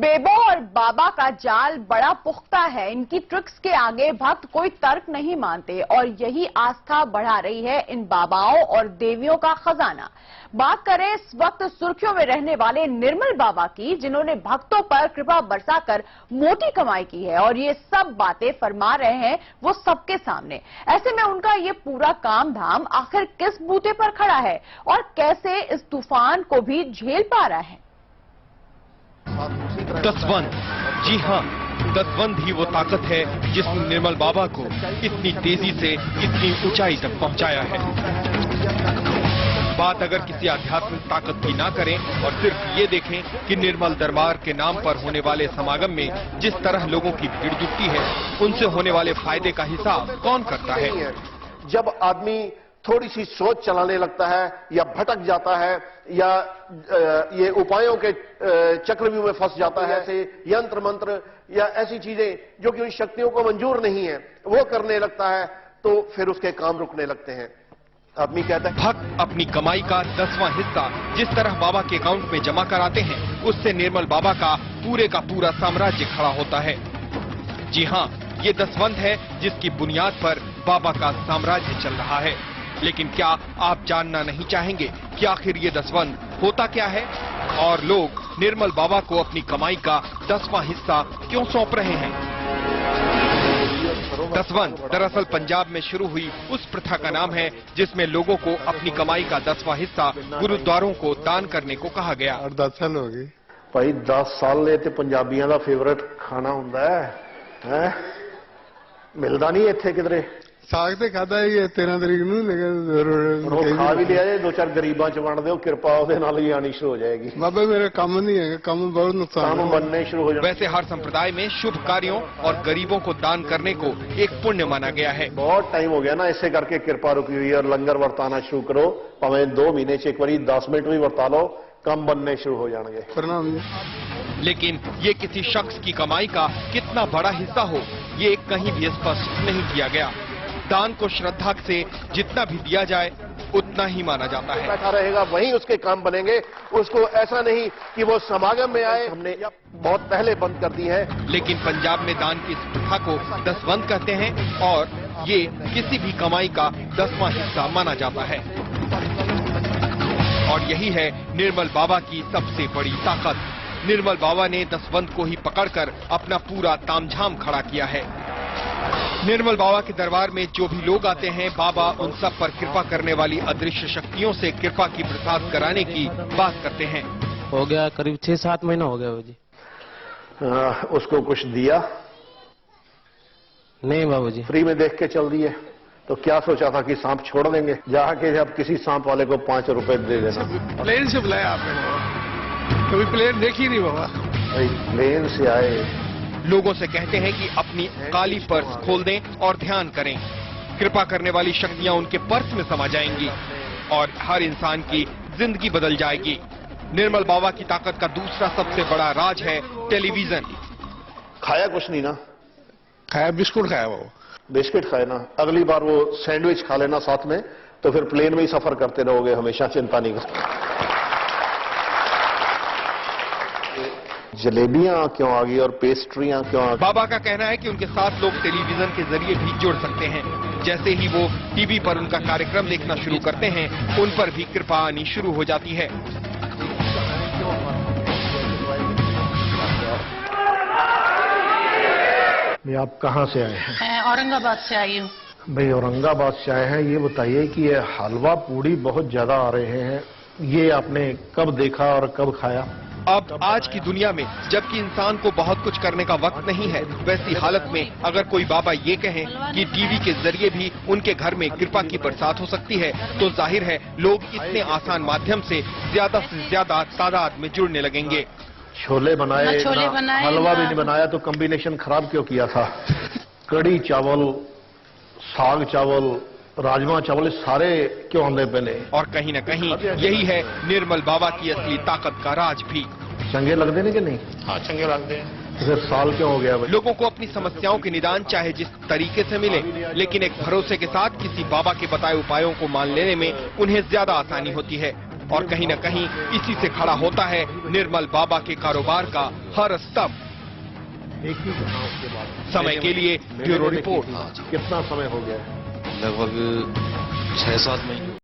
बेबो और बाबा का जाल बड़ा पुख्ता है। इनकी ट्रिक्स के आगे भक्त कोई तर्क नहीं मानते और यही आस्था बढ़ा रही है इन बाबाओं और देवियों का खजाना। बात करें इस वक्त सुर्खियों में रहने वाले निर्मल बाबा की, जिन्होंने भक्तों पर कृपा बरसाकर मोटी कमाई की है और ये सब बातें फरमा रहे हैं वो सबके सामने। ऐसे में उनका ये पूरा काम धाम आखिर किस बूते पर खड़ा है और कैसे इस तूफान को भी झेल पा रहा है। दसवंध, जी हाँ, दसवंध ही वो ताकत है जिसने निर्मल बाबा को इतनी तेजी से इतनी ऊंचाई तक पहुंचाया है। बात अगर किसी आध्यात्मिक ताकत की ना करें और सिर्फ ये देखें कि निर्मल दरबार के नाम पर होने वाले समागम में जिस तरह लोगों की भीड़ जुटती है, उनसे होने वाले फायदे का हिसाब कौन करता है। जब आदमी थोड़ी सी सोच चलाने लगता है या भटक जाता है या ये उपायों के चक्रव्यूह में फंस जाता है, ऐसे यंत्र मंत्र या ऐसी चीजें जो कि उन शक्तियों को मंजूर नहीं है वो करने लगता है, तो फिर उसके काम रुकने लगते हैं। आदमी कहता है भक्त अपनी कमाई का 10वां हिस्सा जिस तरह बाबा के अकाउंट में जमा कराते हैं, उससे निर्मल बाबा का पूरा साम्राज्य खड़ा होता है। जी हाँ, ये दसवंध है जिसकी बुनियाद पर बाबा का साम्राज्य चल रहा है। लेकिन क्या आप जानना नहीं चाहेंगे कि आखिर ये दसवंध होता क्या है और लोग निर्मल बाबा को अपनी कमाई का 10वां हिस्सा क्यों सौंप रहे हैं। दसवंध दरअसल पंजाब में शुरू हुई उस प्रथा का नाम है जिसमें लोगों को अपनी कमाई का 10वां हिस्सा गुरुद्वारों को दान करने को कहा गया। 10 साल हो गए भाई, 10 साल ले ते पंजाबियों का फेवरेट खाना हुंदा है, मिलता नहीं इत्थे किधरे। साग तो खाता है 13 तारीख ਨੂੰ, लेकिन खा भी लिया जाए, 2-4 गरीबां च वंड दो, कृपा ਉਹਦੇ ਨਾਲ ही आनी शुरू हो जाएगी। बाबा मेरा काम नहीं है, काम बहुत नुकसान काम बनने शुरू हो जाए। वैसे हर संप्रदाय में शुभ कार्यों और गरीबों को दान करने को एक पुण्य माना गया है। बहुत टाइम हो गया ना, इससे करके कृपा रुकी हुई है और लंगर वरताना शुरू करो, भावें 2 महीने च एक बारी 10 मिनट भी वरता लो, कम बनने शुरू हो जाएंगे। प्रणाम। लेकिन ये किसी शख्स की कमाई का कितना बड़ा हिस्सा हो, ये कहीं भी स्पष्ट नहीं किया गया। दान को श्रद्धा से जितना भी दिया जाए उतना ही माना जाता है। बैठा रहेगा वहीं उसके काम बनेंगे, उसको ऐसा नहीं कि वो समागम में आए, हमने बहुत पहले बंद कर दी है। लेकिन पंजाब में दान की इस प्रथा को दसवंध कहते हैं और ये किसी भी कमाई का 10वां हिस्सा माना जाता है। और यही है निर्मल बाबा की सबसे बड़ी ताकत। निर्मल बाबा ने दसवंध को ही पकड़कर अपना पूरा तामझाम खड़ा किया है। निर्मल बाबा के दरबार में जो भी लोग आते हैं, बाबा उन सब पर कृपा करने वाली अदृश्य शक्तियों से कृपा की प्रसाद कराने की बात करते हैं। हो गया करीब 6-7 महीना हो गया बाबूजी। उसको कुछ दिया नहीं बाबूजी, फ्री में देख के चल दिए। तो क्या सोचा था कि सांप छोड़ देंगे, जाके जब किसी सांप वाले को 5 रुपए दे देना। प्लेन से बुलाया आपने? कभी प्लेन देखी नहीं बाबा। प्लेन से आए। लोगों से कहते हैं कि अपनी काली पर्स खोल दें और ध्यान करें, कृपा करने वाली शक्तियां उनके पर्स में समा जाएंगी और हर इंसान की जिंदगी बदल जाएगी। निर्मल बाबा की ताकत का दूसरा सबसे बड़ा राज है टेलीविजन। खाया कुछ नहीं ना? खाया बिस्कुट खाया बाबा। बिस्किट खाए ना, अगली बार वो सैंडविच खा लेना साथ में, तो फिर प्लेन में ही सफर करते रहोगे हमेशा, चिंता नहीं कर। जलेबियां क्यों आ गई और पेस्ट्रियां क्यों आ गई? बाबा का कहना है कि उनके साथ लोग टेलीविजन के जरिए भी जुड़ सकते हैं। जैसे ही वो टीवी पर उनका कार्यक्रम देखना शुरू करते हैं, उन पर भी कृपा आनी शुरू हो जाती है। आप कहाँ से आए हैं? मैं औरंगाबाद से आई हूँ। भाई औरंगाबाद से आए हैं, ये बताइए कि ये हलवा पूड़ी बहुत ज्यादा आ रहे हैं, ये आपने कब देखा और कब खाया? अब आज की दुनिया में जबकि इंसान को बहुत कुछ करने का वक्त नहीं है, वैसी हालत में अगर कोई बाबा ये कहें कि टीवी के जरिए भी उनके घर में कृपा की बरसात हो सकती है, तो जाहिर है लोग इतने आसान माध्यम से ज्यादा तादाद में जुड़ने लगेंगे। छोले बनाए, हलवा भी नहीं बनाया, तो कॉम्बिनेशन खराब क्यों किया था? कड़ी चावल, साग चावल, राजमा चावल सारे क्यों आंदे पहले? और कहीं न कहीं यही है निर्मल बाबा की असली ताकत का राज भी। चंगे लगते नहीं कि नहीं? हाँ चंगे लगते हैं। तो फिर साल क्यों हो गया? लोगों को अपनी समस्याओं के निदान चाहे जिस तरीके से मिले, लेकिन एक भरोसे के साथ किसी बाबा के बताए उपायों को मान लेने में उन्हें ज्यादा आसानी होती है। और कहीं न कहीं इसी से खड़ा होता है निर्मल बाबा के कारोबार का हर स्तंभ। समय के लिए ब्यूरो रिपोर्ट। कितना समय हो गया? लगभग 6-7 महीने।